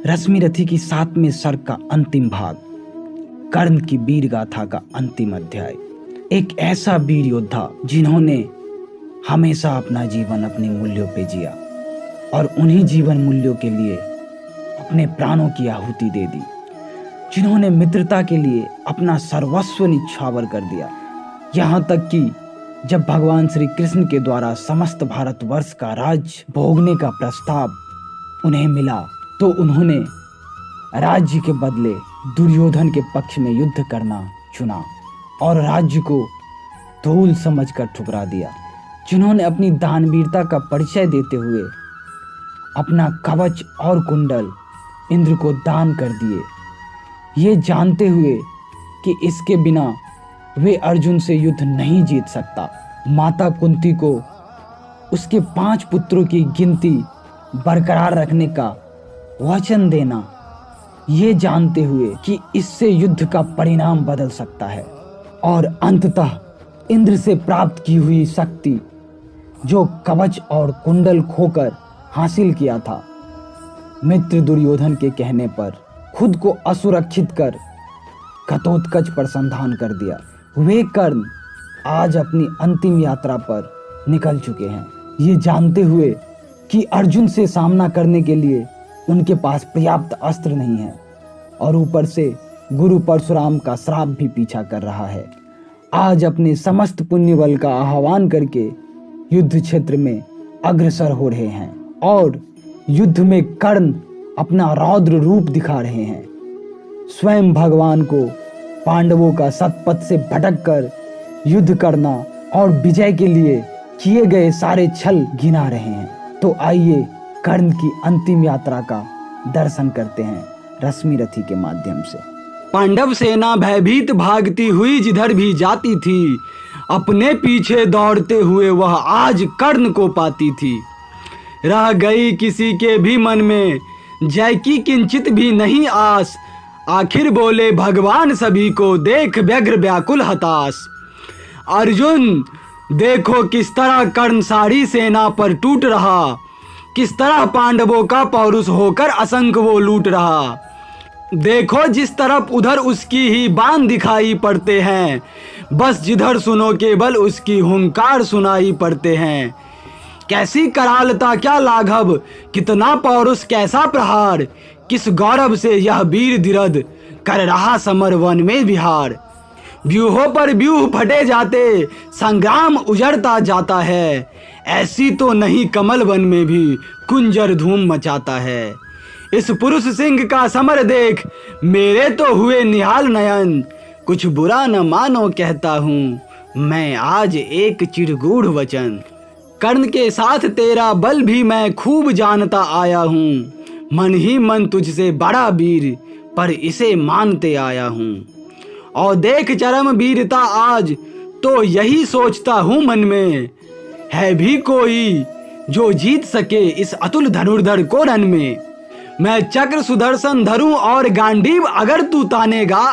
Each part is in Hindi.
रश्मिरथी की 7वें सर्ग का अंतिम भाग, कर्ण की वीर गाथा का अंतिम अध्याय। एक ऐसा वीर योद्धा जिन्होंने हमेशा अपना जीवन अपने मूल्यों पे जिया और उन्हीं जीवन मूल्यों के लिए अपने प्राणों की आहुति दे दी, जिन्होंने मित्रता के लिए अपना सर्वस्व निछावर कर दिया। यहाँ तक कि जब भगवान श्री कृष्ण के द्वारा समस्त भारतवर्ष का राज्य भोगने का प्रस्ताव उन्हें मिला तो उन्होंने राज्य के बदले दुर्योधन के पक्ष में युद्ध करना चुना और राज्य को धूल समझकर ठुकरा दिया। जिन्होंने अपनी दानवीरता का परिचय देते हुए अपना कवच और कुंडल इंद्र को दान कर दिए, ये जानते हुए कि इसके बिना वे अर्जुन से युद्ध नहीं जीत सकता। माता कुंती को उसके 5 पुत्रों की गिनती बरकरार रखने का वचन देना, ये जानते हुए कि इससे युद्ध का परिणाम बदल सकता है और अंततः इंद्र से प्राप्त की हुई शक्ति जो कवच और कुंडल खोकर हासिल किया था, मित्र दुर्योधन के कहने पर खुद को असुरक्षित कर घटोत्कच पर संधान कर दिया। वे कर्ण आज अपनी अंतिम यात्रा पर निकल चुके हैं, ये जानते हुए कि अर्जुन से सामना करने के लिए उनके पास पर्याप्त अस्त्र नहीं है और ऊपर से गुरु परशुराम का श्राप भी पीछा कर रहा है। आज अपने समस्त पुण्य बल का आह्वान करके युद्ध क्षेत्र में अग्रसर हो रहे हैं और युद्ध में कर्ण अपना रौद्र रूप दिखा रहे हैं। स्वयं भगवान को पांडवों का सतपथ से भटक कर युद्ध करना और विजय के लिए किए गए सारे छल गिना रहे हैं। तो आइए कर्ण की अंतिम यात्रा का दर्शन करते हैं रश्मिरथी के माध्यम से। पांडव सेना भयभीत भागती हुई जिधर भी जाती थी, अपने पीछे दौड़ते हुए वह आज कर्ण को पाती थी। रह गई किसी के भी मन में जय की किंचित भी नहीं आस, आखिर बोले भगवान सभी को देख व्यग्र व्याकुल हताश। अर्जुन देखो किस तरह कर्ण सारी सेना पर टूट रहा, किस तरह पांडवों का पौरुष होकर असंख्य वो लूट रहा। देखो जिस तरफ उधर उसकी ही बाण दिखाई पड़ते हैं, बस जिधर सुनो केवल उसकी हुंकार सुनाई पड़ते हैं। कैसी करालता क्या लाघव, कितना पौरुष कैसा प्रहार, किस गौरव से यह वीर धीरथ कर रहा समर वन में विहार। व्यूहों पर व्यूह फटे जाते, संग्राम उजड़ता जाता है, ऐसी तो नहीं कमल वन में भी कुंजर धूम मचाता है। इस पुरुष सिंह का समर देख मेरे तो हुए निहाल नयन, कुछ बुरा न मानो कहता हूँ मैं आज एक चिरगूढ़ वचन। कर्ण के साथ तेरा बल भी मैं खूब जानता आया हूँ, मन ही मन तुझसे बड़ा वीर पर इसे मानते आया हूँ। और देख चरम वीरता आज तो यही सोचता हूँ मन में, है भी कोई जो जीत सके इस अतुल धनुर्धर को रण में। मैं चक्र सुदर्शन धरूं और गांडीव अगर तू तानेगा,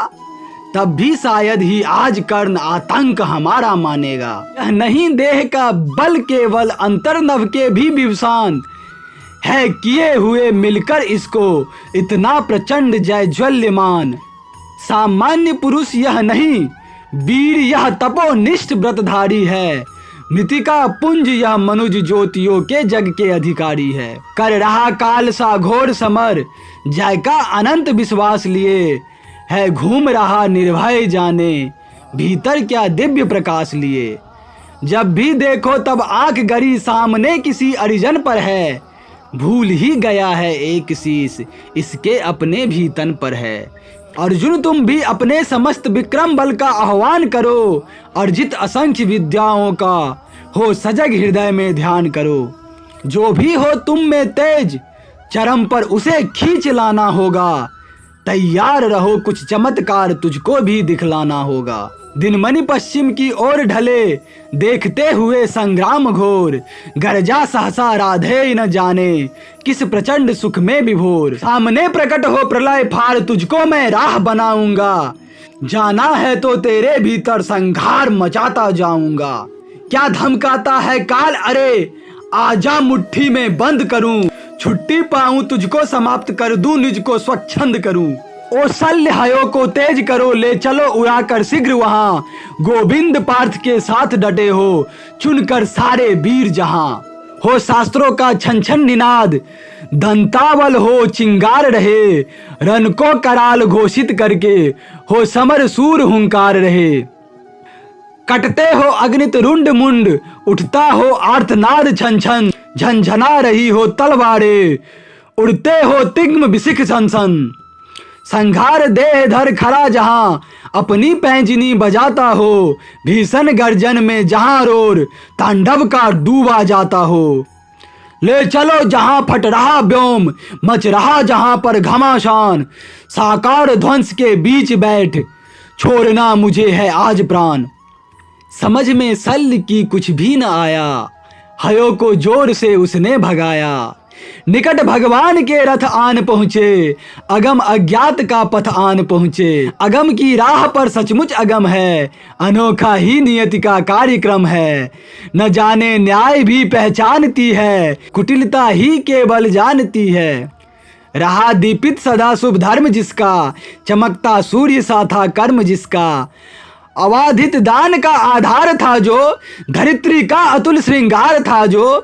तब भी शायद ही आज कर्ण आतंक हमारा मानेगा। यह नहीं देह का बल केवल अंतर्नव के भी विवसान है, किए हुए मिलकर इसको इतना प्रचंड जय ज्वल्यमान। सामान्य पुरुष यह नहीं, वीर यह तपोनिष्ठ व्रतधारी है, मृतिका पुंज यह मनुज ज्योतियों के जग के अधिकारी है। कर रहा काल सा घोर समर, जय का अनंत विश्वास लिए, है घूम रहा निर्भय जाने भीतर क्या दिव्य प्रकाश लिए। जब भी देखो तब आंख गड़ी सामने किसी अरिजन पर है, भूल ही गया है एक शीश इसके अपने भी तन पर है। अर्जुन तुम भी अपने समस्त विक्रम बल का आह्वान करो, अर्जित असंख्य विद्याओं का हो सजग हृदय में ध्यान करो। जो भी हो तुम में तेज चरम पर उसे खींच लाना होगा, तैयार रहो कुछ चमत्कार तुझको भी दिखलाना होगा। दिनमणि पश्चिम की ओर ढले देखते हुए संग्राम घोर, गरजा सहसा राधे न जाने किस प्रचंड सुख में विभोर। सामने प्रकट हो प्रलय फार तुझको मैं राह बनाऊंगा, जाना है तो तेरे भीतर संघार मचाता जाऊंगा। क्या धमकाता है काल अरे, आजा मुट्ठी में बंद करूं, छुट्टी पाऊं तुझको समाप्त कर दूं, निज को स्वच्छंद करूं। ओ शल्य हयो को तेज करो, ले चलो उड़ाकर शीघ्र वहां, गोविंद पार्थ के साथ डटे हो, चुनकर सारे वीर जहां। हो शास्त्रों का छन छन निनाद, दंतावल हो चिंगार रहे, रन को कराल घोषित करके, हो समर सूर हुंकार रहे। कटते हो अग्नित रुंड मुंड, उठता हो आर्तनाद छन छन, झंझना रही हो तलवारें, उड़ते हो तिग्म बिसिख सन सन। संघार देह धर खड़ा जहां, अपनी पैंजनी बजाता हो, भीषण गर्जन में जहां रोर, तांडव का डूबा जाता हो। ले चलो जहां फट रहा व्योम, मच रहा जहां पर घमासान, साकार ध्वंस के बीच बैठ, छोड़ना मुझे है आज प्राण। समझ में शल्य की कुछ भी न आया, हयो को जोर से उसने भगाया। निकट भगवान के रथ आन पहुंचे, अगम अज्ञात का पथ आन पहुंचे। अगम की राह पर सचमुच अगम है, अनोखा ही नियति का कार्यक्रम है। न जाने न्याय भी पहचानती है, कुटिलता ही केवल जानती है। रहा दीपित सदा शुभ धर्म जिसका, चमकता सूर्य सा था कर्म जिसका। अबाधित दान का आधार था जो, धरित्री का अतुल श्रृंगार था जो।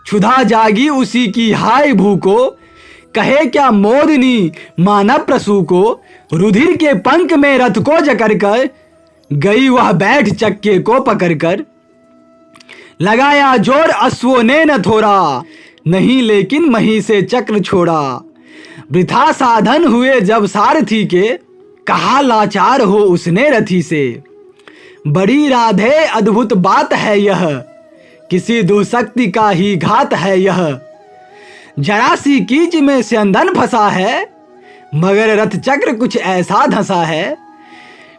क्षुधा जागी उसी की हाय भूको, कहे क्या मोदिनी मानव प्रसू को। रुधिर के पंख में रथ को जकड़ कर, गई वह बैठ चक्के को पकड़कर। लगाया जोर अश्वों ने न थोड़ा, नहीं लेकिन मही से चक्र छोड़ा। वृथा साधन हुए जब सारथी के, कहा लाचार हो उसने रथी से। बड़ी राधे अद्भुत बात है यह, किसी दुशक्ति का ही घात है यह। जरा सी कीच में स्यंदन फंसा है, मगर रथ चक्र कुछ ऐसा धंसा है।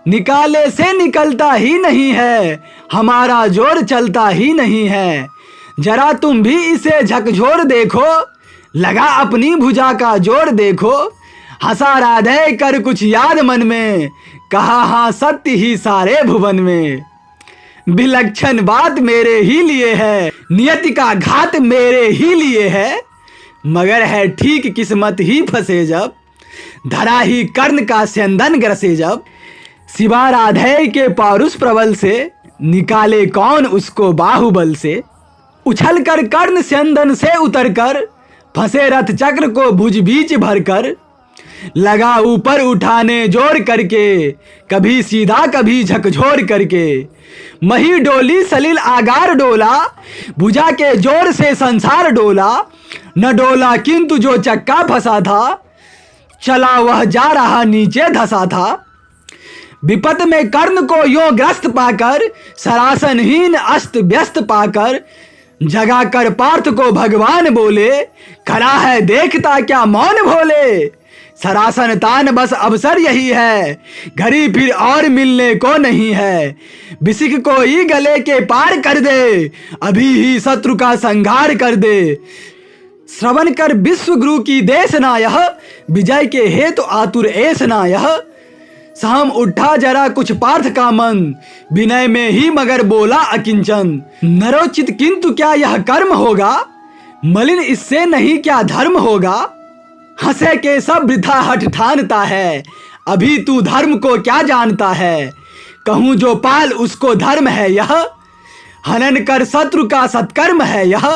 निकाले से निकलता ही नहीं है, हमारा जोर चलता ही नहीं है। जरा तुम भी इसे झकझोर देखो, लगा अपनी भुजा का जोर देखो। हंसा राधे कर कुछ याद मन में, कहा हाँ सत्य ही सारे भुवन में। विलक्षण बात मेरे ही लिए है, नियति का घात मेरे ही लिए है। मगर है ठीक किस्मत ही फंसे जब, धरा ही कर्ण का स्यंदन ग्रसे जब। सिवा राधे के पारुष प्रबल से, निकाले कौन उसको बाहुबल से। उछल कर कर्ण स्यंदन से उतर कर, फंसे रथ चक्र को भुज बीच भर कर। लगा ऊपर उठाने जोर करके, कभी सीधा कभी झकझोर करके। मही डोली सलिल आगार डोला, भुजा के जोर से संसार डोला। न डोला किंतु जो चक्का फंसा था, चला वह जा रहा नीचे धसा था। विपत में कर्ण को यों ग्रस्त पाकर, सरासनहीन अस्त व्यस्त पाकर। जगा कर पार्थ को भगवान बोले, खड़ा है देखता क्या मौन भोले। सरासन तान बस अवसर यही है, घड़ी फिर और मिलने को नहीं है। बिसिक को ही गले के पार कर दे, अभी ही शत्रु का संहार कर दे। श्रवण कर विश्व गुरु की देश ना यह, विजय के हेतु आतुर ऐस ना यह। सहम उठा जरा कुछ पार्थ का मन, विनय में ही मगर बोला अकिंचन। नरोचित किंतु क्या यह कर्म होगा, मलिन इससे नहीं क्या धर्म होगा। हंसे के सब वृथा हठ ठानता है, अभी तू धर्म को क्या जानता है। कहूँ जो पाल उसको धर्म है यह, हनन कर शत्रु का सत्कर्म है यह।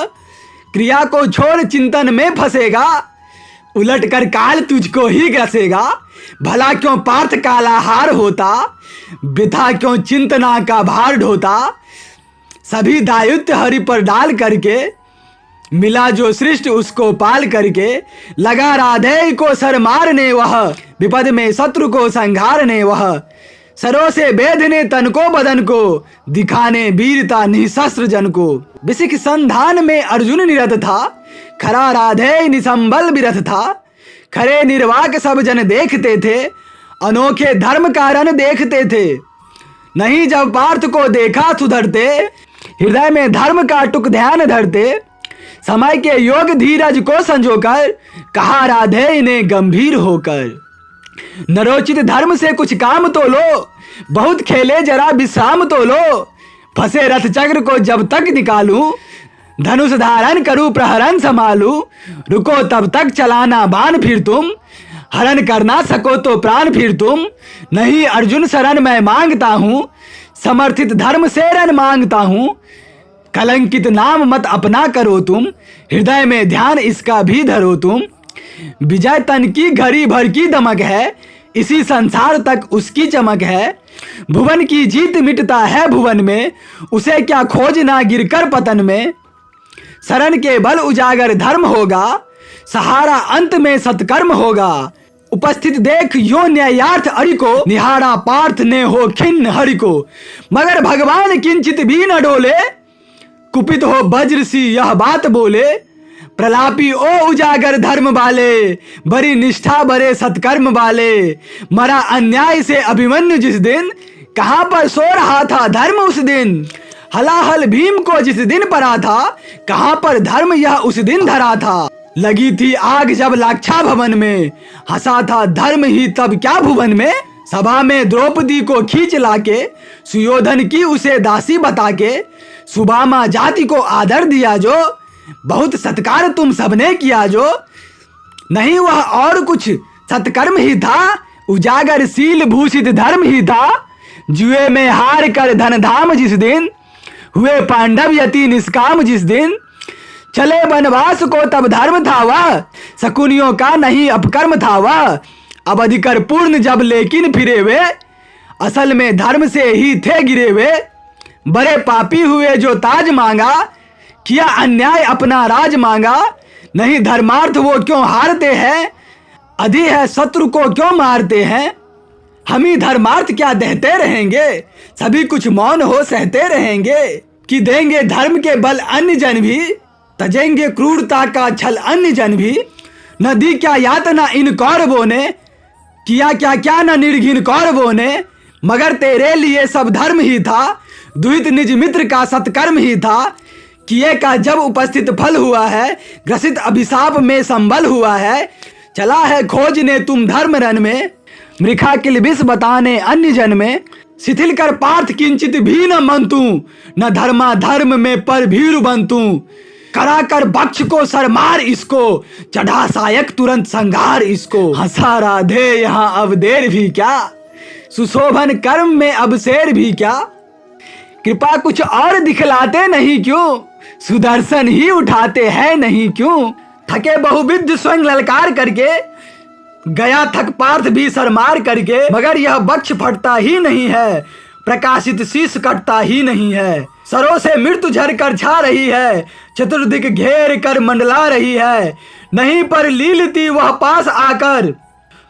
क्रिया को छोड़ चिंतन में फंसेगा, उलट कर काल तुझको ही ग्रसेगा। भला क्यों पार्थ कालाहार होता, वृथा क्यों चिंतना का भार ढोता। सभी दायित्व हरि पर डाल करके, मिला जो सृष्टि उसको पाल करके। लगा राधे को सर मारने वह, विपद में शत्रु को संहारने वह। सरों से बेधने तन को बदन को, दिखाने वीरता निशस्त्र जन को। विसिख संधान में अर्जुन निरत था, खरा राधे निसंबल विरथ था। खरे निर्वाक सब जन देखते थे, अनोखे धर्म कारण देखते थे। नहीं जब पार्थ को देखा सुधरते, हृदय में धर्म का टुक ध्यान धरते। समय के योग धीरज को संजोकर, कहा राधे इन्हें गंभीर होकर। नरोचित धर्म से कुछ काम तो लो, बहुत खेले जरा विश्राम तो लो। फंसे रथ चक्र को जब तक निकालूं, धनुष धारण करूं प्रहरण संभालूं, रुको तब तक चलाना बाण फिर तुम, हरण करना सको तो प्राण फिर तुम, नहीं अर्जुन शरण मैं मांगता हूं, समर्थित धर्म से रण मांगता हूं, कलंकित नाम मत अपना करो तुम, हृदय में ध्यान इसका भी धरो तुम, विजय तन की घड़ी भर की दमक है, इसी संसार तक उसकी चमक है, भुवन की जीत मिटता है भुवन में, उसे क्या खोजना गिरकर पतन में, शरण के बल उजागर धर्म होगा, सहारा अंत में सत्कर्म होगा, उपस्थित देख यो न्यायार्थ अरि को, निहारा पार्थ ने हो खिन्न हरि को, मगर भगवान किंचित भी न डोले, कुपित हो वज्र सी यह बात बोले, प्रलापी ओ उजागर धर्म वाले, बड़ी निष्ठा बड़े सत्कर्म वाले, मरा अन्याय से अभिमन्यु जिस दिन, कहां पर सो रहा था धर्म उस दिन, हलाहल भीम को जिस दिन पड़ा था, कहां पर धर्म यह उस दिन धरा था, लगी थी आग जब लाक्षा भवन में, हंसा था धर्म ही तब क्या भुवन में, सभा में द्रौपदी को खींच लाके, सुयोधन की उसे दासी बता के, सुबामा जाति को आदर दिया जो, बहुत सत्कार तुम सबने किया जो, नहीं वह और कुछ सत्कर्म ही था, उजागर शील भूषित धर्म ही था, जुए में हार कर धन धाम जिस दिन, हुए पांडव यति निष्काम जिस दिन, चले वनवास को तब धर्म था वह, शकुनियों का नहीं अपकर्म था वह, अब अधिकर पूर्ण जब लेकिन फिरे वे, असल में धर्म से ही थे गिरे वे, बड़े पापी हुए जो ताज मांगा, किया अन्याय अपना राज मांगा, नहीं धर्मार्थ वो क्यों हारते हैं, अधि है शत्रु को क्यों मारते हैं, हम ही धर्मार्थ क्या देते रहेंगे, सभी कुछ मौन हो सहते रहेंगे, कि देंगे धर्म के बल अन्य जन भी, तजेंगे क्रूरता का छल अन्य जन भी, न दी क्या यातना इन कौरवों ने, किया क्या क्या न निर्घिन कौरवों ने, मगर तेरे लिए सब धर्म ही था, दुहित निज मित्र का सत्कर्म ही था, किए का जब उपस्थित फल हुआ है, ग्रसित अभिशाप में संबल हुआ है, चला है खोजने तुम धर्म रन में, मृखा किलबिस बताने अन्य जन में, शिथिल कर पार्थ किंचित भी न मनतू, न धर्मा धर्म में पर भीरु बनतू, करा कर बक्ष को सरमार इसको, चढ़ा सायक तुरंत संघार इसको, हंसा राधे यहाँ अब देर भी क्या, सुशोभन कर्म में अब शेर भी क्या, कृपा कुछ और दिखलाते नहीं क्यों, सुदर्शन ही उठाते हैं नहीं क्यों, थके बहुविध स्वयं ललकार करके, गया थक पार्थ भी सरमार करके, मगर यह बक्ष फटता ही नहीं है, प्रकाशित शीश कटता ही नहीं है, सरों से मृत्यु झर कर छा रही है, चतुर्दिक घेर कर मंडला रही है, नहीं पर लीलती वह पास आकर,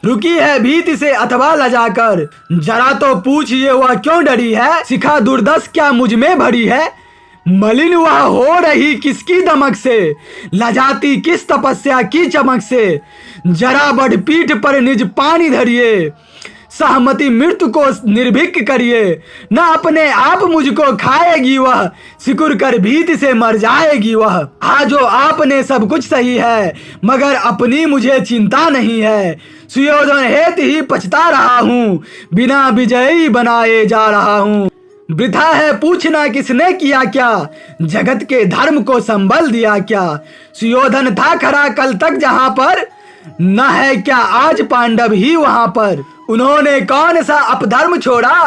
रुकी है भीति से अथवा लजाकर, जरा तो पूछिए वह क्यों डरी है, शिखा दुर्दश क्या मुझ में भरी है, मलिन वह हो रही किसकी दमक से, लजाती किस तपस्या की चमक से, जरा बढ़ पीठ पर निज पानी धरिए, सहमति मृत्यु को निर्भीक करिए, न अपने आप मुझको खाएगी वह, सिकुड़ कर भीति से मर जाएगी वह, आजो आपने सब कुछ सही है, मगर अपनी मुझे चिंता नहीं है, सुयोधन हेत ही पछता रहा हूँ, बिना विजयी बनाए जा रहा हूँ, वृथा है पूछना किसने किया क्या, जगत के धर्म को संबल दिया क्या, सुयोधन था खरा कल तक जहां पर, न है क्या आज पांडव ही वहां पर, उन्होंने कौन सा अपधर्म छोड़ा,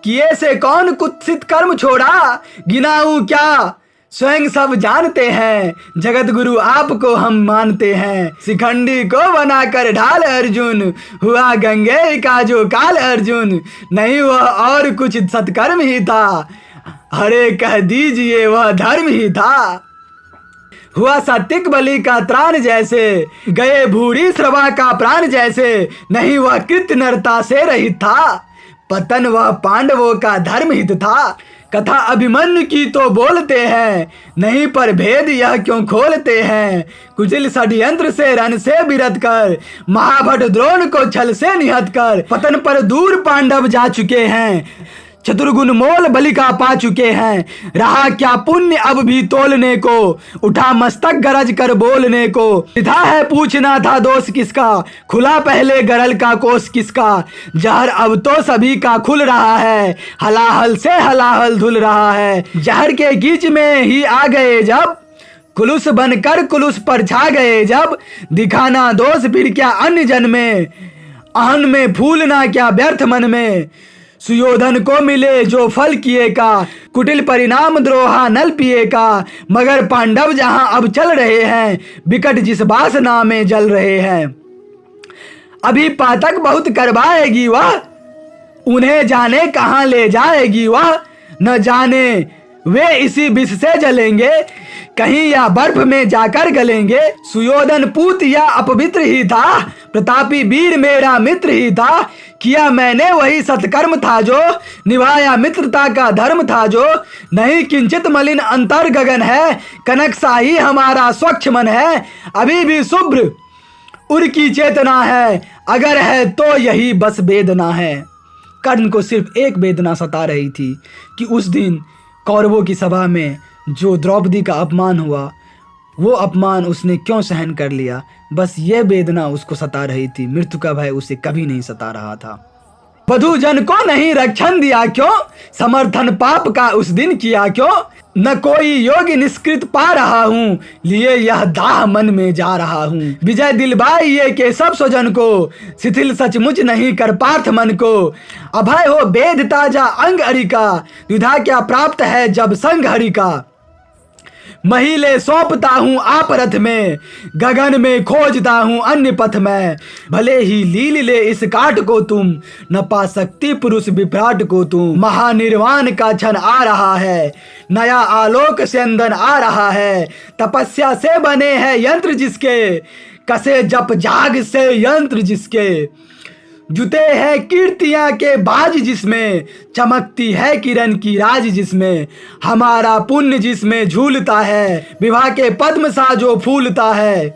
किए से कौन कुत्सित कर्म छोड़ा, गिनाऊं क्या स्वयं सब जानते हैं, जगत गुरु आपको हम मानते हैं, शिखंडी को बनाकर ढाल अर्जुन, हुआ गंगे का जो काल अर्जुन, नहीं वह और कुछ सत्कर्म ही था, हरे कह दीजिए वह धर्म ही था, हुआ सात्विक बलि का त्राण जैसे, गए भूरी श्रवा का प्राण जैसे, नहीं वह कृत्य नरता से रहित था, पतन वह पांडवों का धर्म हित था, कथा अभिमन्यु की तो बोलते हैं, नहीं पर भेद यह क्यों खोलते हैं, कुटिल षड्यंत्र से रण से बिरत कर, महाभट द्रोण को छल से निहत कर, पतन पर दूर पांडव जा चुके हैं, चतुर्गुण मोल बलि का पा चुके हैं, रहा क्या पुण्य अब भी तोलने को, उठा मस्तक गरज कर बोलने को, सीधा है पूछना था दोष किसका, खुला पहले गरल का कोष किसका, जहर अब तो सभी का खुल रहा है, हलाहल से हलाहल धुल रहा है, जहर के कीच में ही आ गए जब, कुलुस बनकर कुलुस पर छा गए जब, दिखाना दोष फिर क्या अन्य जन में, अहन में फूलना क्या व्यर्थ मन में। सुयोधन को मिले जो फल किए का, कुटिल परिणाम द्रोहा नल पिए का। मगर पांडव जहां अब चल रहे हैं, विकट जिस वासना में जल रहे हैं। अभी पातक बहुत करवाएगी वह, उन्हें जाने कहां ले जाएगी वह। न जाने वे इसी विष से जलेंगे, कहीं या बर्फ में जाकर गलेंगे। सुयोधन पूत या अपवित्र ही था, प्रतापी वीर मेरा मित्र ही था। किया मैंने वही सत्कर्म था जो, निभाया मित्रता का धर्म था जो। नहीं किंचित मलिन अंतर गगन है, कनक शाही हमारा स्वच्छ मन है। अभी भी शुभ्र उर की चेतना है, अगर है तो यही बस वेदना है। कर्ण को सिर्फ एक वेदना सता रही थी कि उस दिन कौरवों की सभा में जो द्रौपदी का अपमान हुआ, वो अपमान उसने क्यों सहन कर लिया। बस ये वेदना उसको सता रही थी, मृत्यु का भय उसे कभी नहीं सता रहा था। वधू जन को नहीं रक्षण दिया क्यों, समर्थन पाप का उस दिन किया क्यों। न कोई योग्य निष्कृत पा रहा हूँ, लिए यह दाह मन में जा रहा हूँ। विजय दिलबाई ये के सब स्वजन को, शिथिल सचमुच नहीं कर पार्थ मन को। अभय हो वेद ताजा अंग हरि का, द्विधा क्या प्राप्त है जब संग हरि का। महिले सौंपता हूँ आप रथ में, गगन में खोजता हूँ अन्य पथ में। भले ही लील ले इस काट को तुम, न पा सकती पुरुष विभ्राट को तुम। महानिर्वाण का क्षण आ रहा है, नया आलोक से अंदन आ रहा है। तपस्या से बने हैं यंत्र जिसके, कसे जप जाग से यंत्र जिसके। जुते हैं कीर्तियां के बाज जिसमें, चमकती है किरण की राज जिसमें। हमारा पुण्य जिसमें झूलता है, विवाह के पद्म सा जो फूलता है।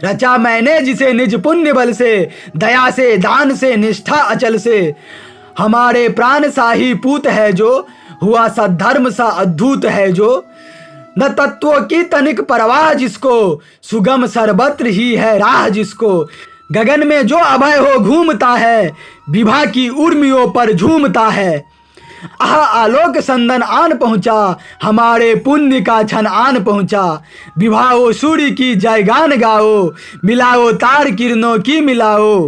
रचा मैंने जिसे निज पुण्य बल से, दया से दान से निष्ठा अचल से। हमारे प्राण सा ही पूत है जो, हुआ सद्धर्म सा अद्भुत है जो। न तत्वों की तनिक परवाह जिसको, सुगम सर्वत्र ही है राह जिसको। गगन में जो अभय हो घूमता है, विभा की उर्मियों पर झूमता है। आह आलोक संदन आन पहुंचा, हमारे पुण्य का क्षण आन पहुंचा। विभाओ सूर्य की जयगान गाओ, मिलाओ तार किरणों की मिलाओ।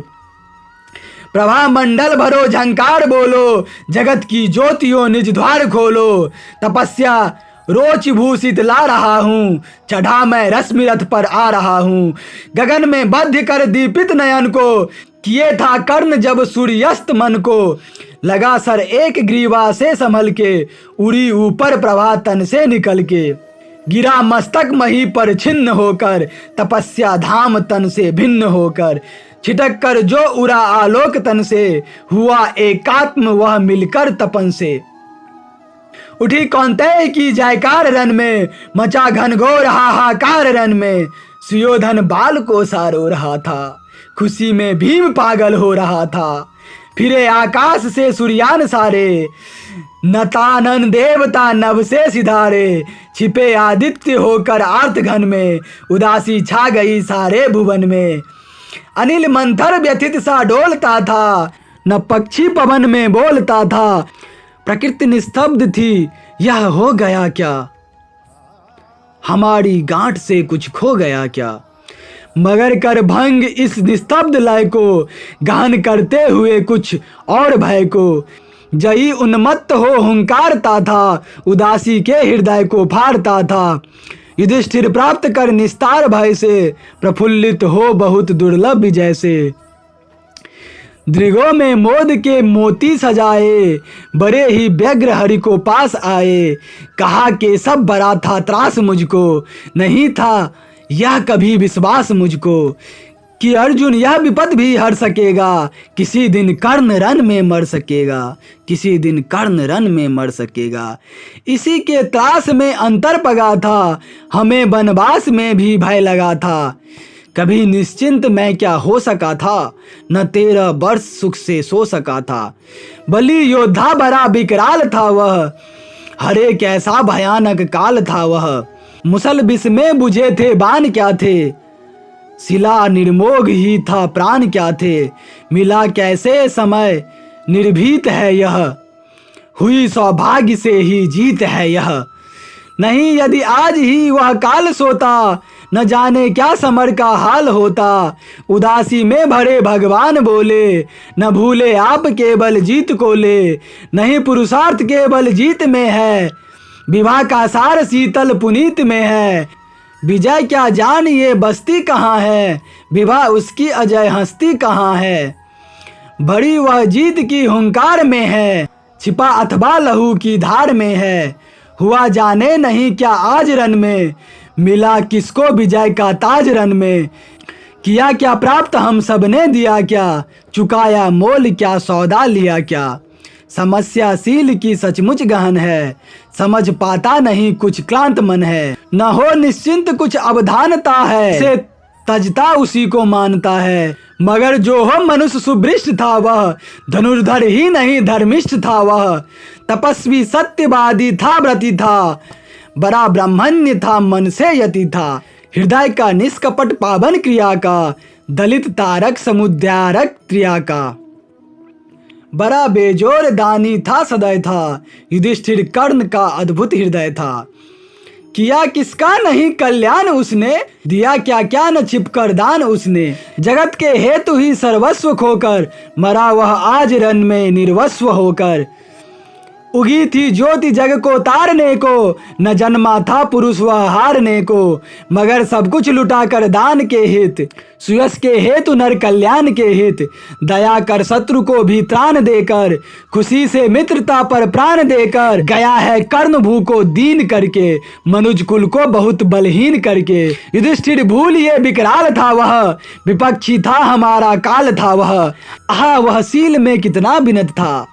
प्रभा मंडल भरो झंकार बोलो, जगत की ज्योतियों निज द्वार खोलो। तपस्या रोच भूषित ला रहा हूँ, चढ़ा मैं रश्मि रथ पर आ रहा हूँ। गगन में बद्ध कर दीपित नयन को, किए था कर्ण जब सूर्यास्त मन को। लगा सर एक ग्रीवा से संभल के, उड़ी ऊपर प्रभा तन से निकल के। गिरा मस्तक मही पर छिन्न होकर, तपस्या धाम तन से भिन्न होकर। छिटक कर जो उड़ा आलोक तन से, हुआ एकात्म वह मिलकर तपन से। उठी कौंतेय की जयकार रन में, मचा घनघोर हाहाकार रन में। सुयोधन बाल को सारो रहा था, खुशी में भीम पागल हो रहा था। फिरे आकाश से सूर्यान सारे, नतानन देवता नभ से सिधारे। छिपे आदित्य होकर आर्त घन में, उदासी छा गई सारे भुवन में। अनिल मंथर व्यथित सा डोलता था, न पक्षी पवन में बोलता था। प्रकृति निस्तब्ध थी, यह हो गया क्या, हमारी गांठ से कुछ खो गया क्या। मगर कर भंग इस निस्तब्ध लय को, गहन करते हुए कुछ और भय को। जई उन्मत्त हो हुंकारता था, उदासी के हृदय को फाड़ता था। युधिष्ठिर प्राप्त कर निस्तार भय से, प्रफुल्लित हो बहुत दुर्लभ विजय से। दृगों में मोद के मोती सजाए, बड़े ही व्यग्र हरि को पास आए। कहा कि सब बड़ा था त्रास मुझको, नहीं था यह कभी विश्वास मुझको। कि अर्जुन यह विपद भी हर सकेगा, किसी दिन कर्ण रन में मर सकेगा, किसी दिन कर्ण रन में मर सकेगा। इसी के त्रास में अंतर पगा था, हमें वनवास में भी भय लगा था। कभी निश्चिंत मैं क्या हो सका था, न 13 वर्ष सुख से सो सका था। बलि योद्धा बड़ा विकराल था वह, हरे कैसा भयानक काल था वह। मुसल विष में बुझे थे बाण क्या थे, शिला निर्मोग ही था प्राण क्या थे। मिला कैसे समय निर्भीत है यह, हुई सौभाग्य से ही जीत है यह। नहीं यदि आज ही वह काल सोता, न जाने क्या समर का हाल होता। उदासी में भरे भगवान बोले, न भूले आप केवल जीत को ले। नहीं पुरुषार्थ केवल जीत में है, विवाह का सार शीतल पुनीत में है। विजय क्या जान ये बस्ती कहाँ है, विवाह उसकी अजय हस्ती कहाँ है। बड़ी वह जीत की हुंकार में है, छिपा अथवा लहू की धार में है। हुआ जाने नहीं क्या आज रन में, मिला किसको विजय का ताज रन में। किया क्या प्राप्त हम सब ने दिया क्या, चुकाया मोल क्या सौदा लिया क्या। समस्याशील की सचमुच गहन है, समझ पाता नहीं कुछ क्लांत मन है। न हो निश्चिंत कुछ अवधानता है, से तजता उसी को मानता है। मगर जो हो मनुष्य सुभ्रिष्ट था वह, धनुर्धर ही नहीं धर्मिष्ठ था वह। तपस्वी सत्यवादी था व्रती था, बड़ा ब्राह्मण्य था मन से यति था। हृदय का निष्कपट पावन क्रिया का, दलित तारक समुद्यारक क्रिया का। बड़ा बेजोर दानी था सदैव था, युधिष्ठिर कर्ण का अद्भुत हृदय था। किया किसका नहीं कल्याण उसने, दिया क्या क्या न छिपकर दान उसने। जगत के हेतु ही सर्वस्व खोकर, मरा वह आज रन में निर्वस्व होकर। उगी थी ज्योति जग को तारने को, न जन्मा था पुरुष वह हारने को। मगर सब कुछ लुटा कर दान के हित, सुयस के हेतु नर कल्याण के हित। दया कर शत्रु को भी त्राण देकर, खुशी से मित्रता पर प्राण देकर। गया है कर्ण भू को दीन करके, मनुज कुल को बहुत बलहीन करके। युधिष्ठिर भूल ये विकराल था वह, विपक्षी था हमारा काल था वह। आहा वह शील में कितना विनत था,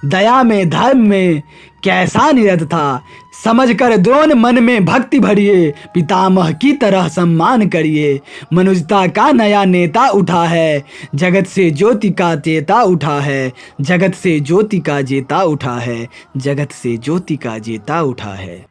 दया में धर्म में कैसा निरत था। समझ कर द्रोण मन में भक्ति भरिए, पितामह की तरह सम्मान करिए। मनुष्यता का नया नेता उठा है, जगत से ज्योति का चेता उठा है। जगत से ज्योति का जेता उठा है, जगत से ज्योति का जेता उठा है।